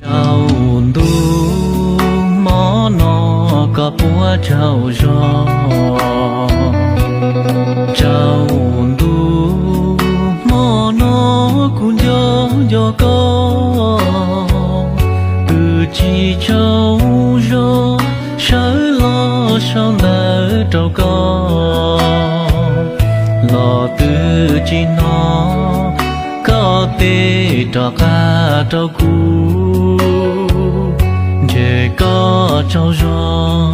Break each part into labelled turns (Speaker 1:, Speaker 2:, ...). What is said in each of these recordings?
Speaker 1: Chào tu mó nó có búa chào gió. Chào tu mó nó cũng gió có. Từ chỉ chào gió sớ lo sao nở trâu có. Lo từ chỉ nó có tê trò ca trâu cú. Chê có trâu gió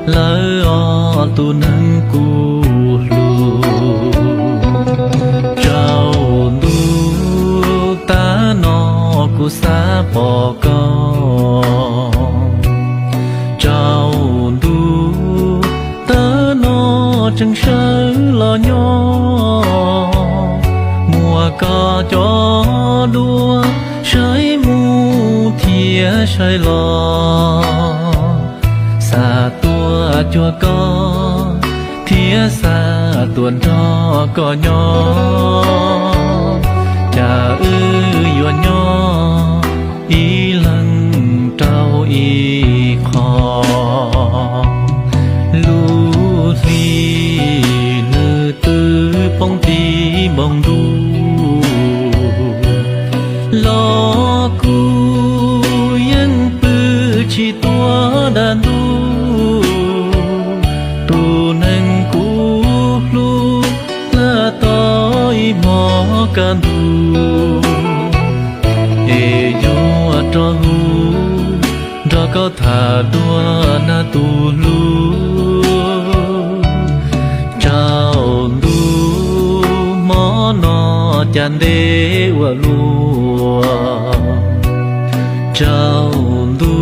Speaker 1: lỡ o tu nâng cú lù. Trâu tu ta nó cú xa bỏ con. Trâu tu ta nó chẳng sớ lo nhỏ. Mùa có cho đua sới mu thia sới lo. Xa tua chua có thia xa tuần cho có nhỏ. Cha yua nhỏ ý lăng trao ý khó. Lũ thi nữ tư bông tí bông đu. Lo cu yên bư chỉ tua đàn đu. Tu nâng cu lu là tối mò can đu. E yo cho hu cho có thả đua na tu lu. Chào tu mó nó chan đê wa lùa. Chào tu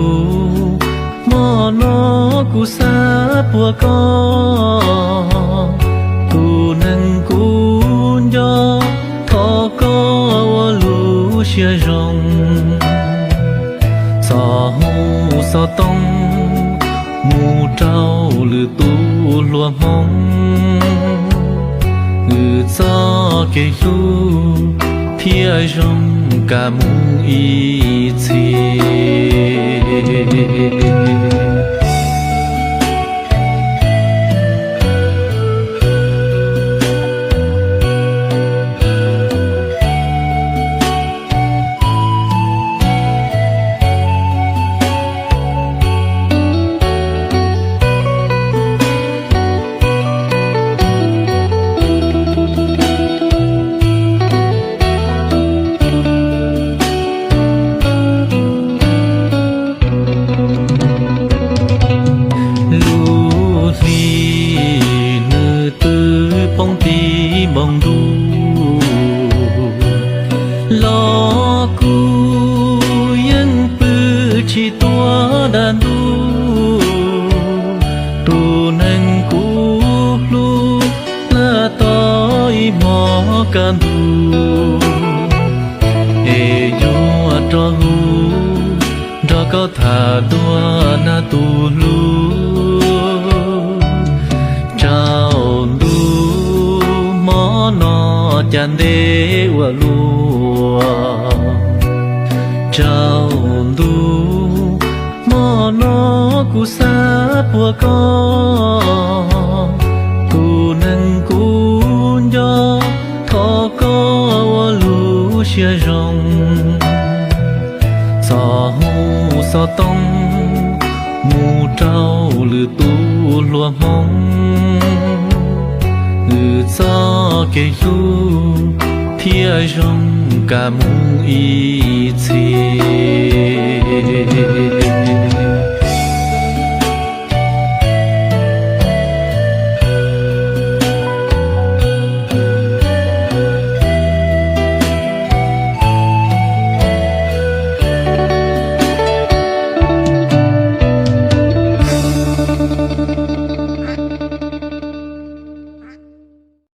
Speaker 1: mò nó cu sa bùa con. Tu nâng cu gió thọ có wa lu xia rong. Sa hu sa tông mu trao lư tu lùa mong. Gió kê lu thia rong cả mu y chi. Bông tí bông đu. Lo cu yên bư chỉ tua đàn đu. Tu nâng cu lu là tối mò can đu. E yo cho hu cho có thả đua na tu lu. Chào nó chan đê wa lùa. Chào tu mò nó cu sa bùa con. Tu nâng cu gió thọ có wa lu xia rong. Sa hu sa tông mu trao lư tu lùa mong. Gió kê lu thia rong cả mu y chi.